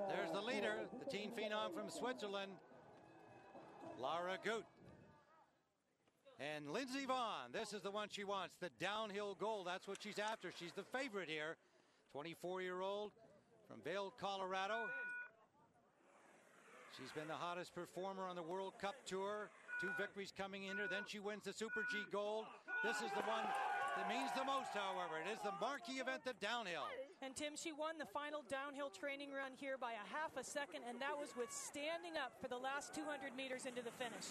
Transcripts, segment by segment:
There's the leader, the teen phenom from Switzerland, Lara Gut. And Lindsey Vonn, this is the one she wants, the downhill gold. That's what she's after. She's the favorite here. 24-year-old from Vail, Colorado. She's been the hottest performer on the World Cup Tour. 2 victories coming in her. Then she wins the Super G Gold. This is the one that means the most, however. It is the marquee event, the downhill. And Tim, she won the final downhill training run here by a half a second, and that was with standing up for the last 200 meters into the finish.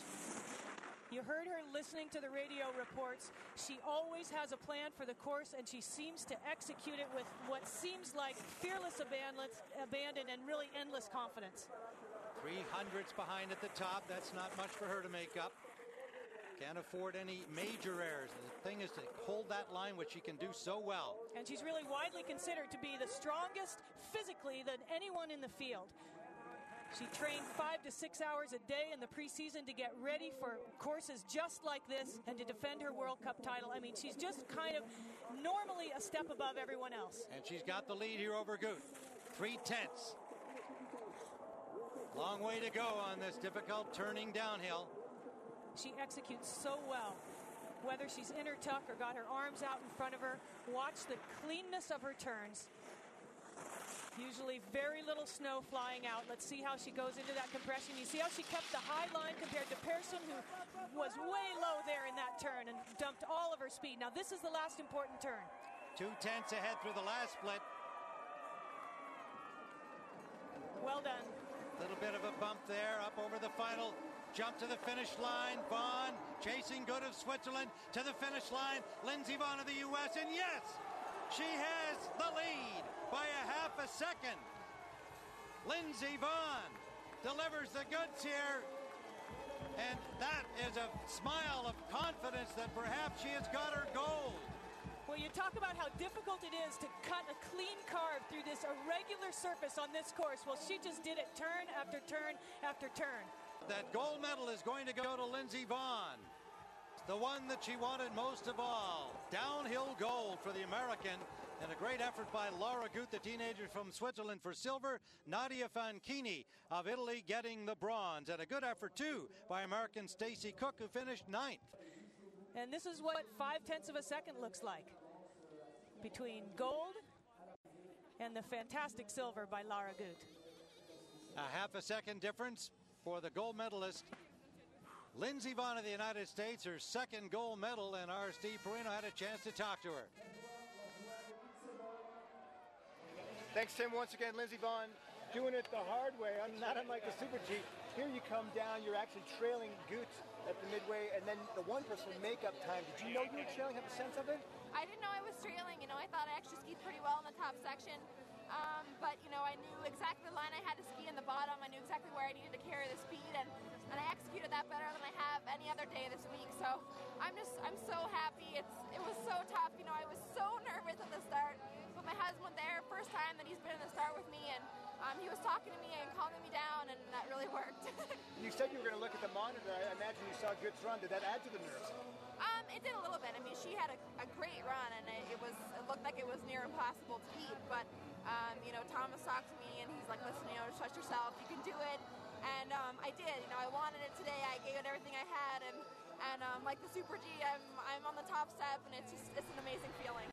You heard her listening to the radio reports. She always has a plan for the course, and she seems to execute it with what seems like fearless abandon and really endless confidence. 300s behind at the top. That's not much for her to make up. Can't afford any major errors. The thing is to hold that line, which she can do so well. And she's really widely considered to be the strongest physically than anyone in the field. She trained 5 to 6 hours a day in the preseason to get ready for courses just like this and to defend her World Cup title. I mean, she's just kind of normally a step above everyone else. And she's got the lead here over Gut. 3/10. Long way to go on this difficult turning downhill. She executes so well. Whether she's in her tuck or got her arms out in front of her, watch the cleanness of her turns. Usually very little snow flying out. Let's see how she goes into that compression. You see how she kept the high line compared to Persson, who was way low there in that turn and dumped all of her speed. Now this is the last important turn. 2/10 ahead through the last split. Well done. Little bit of a bump there, up over the final jump to the finish line. Vonn chasing Gut of Switzerland to the finish line. Lindsey Vonn of the U.S. and yes, she has the lead by a half a second. Lindsey Vonn delivers the goods here, and that is a smile of confidence that perhaps she has got her gold. Well, you talk about how difficult it is to cut a clean carve through this irregular surface on this course. Well, she just did it turn after turn after turn. That gold medal is going to go to Lindsey Vonn, the one that she wanted most of all. Downhill gold for the American, and a great effort by Lara Gut, the teenager from Switzerland, for silver. Nadia Fanchini of Italy getting the bronze, and a good effort too by American Stacy Cook, who finished 9th. And this is what 0.5 of a second looks like between gold and the fantastic silver by Lara Gut. A half a second difference for the gold medalist Lindsey Vonn of the United States, her second gold medal, and our Steve Perino had a chance to talk to her. Thanks, Tim. Once again, Lindsey Vonn doing it the hard way, not unlike the Super G. Here you come down, you're actually trailing Gut at the midway, and then the 1% makeup time. Did you know you were trailing? Have a sense of it? I didn't know I was trailing. I thought I actually skied pretty well in the top section. But, I knew exactly the line I had to ski in the bottom. I knew exactly where I needed to carry the speed, and I executed that better than I have any other day this week. So I'm so happy. It was so tough. I was so nervous at the start. But my husband there, first time that he's been in the start with me, and he was talking to me and calming me down, and that really worked. You said you were going to look at the monitor. I imagine you saw Gut's run. Did that add to the nerves? It did a little bit. I mean, she had a great run, and it looked like it was near impossible to beat. But Thomas talked to me, and he's like, "Listen, trust yourself. You can do it." And I did. I wanted it today. I gave it everything I had, and like the Super G, I'm on the top step, and it's an amazing feeling.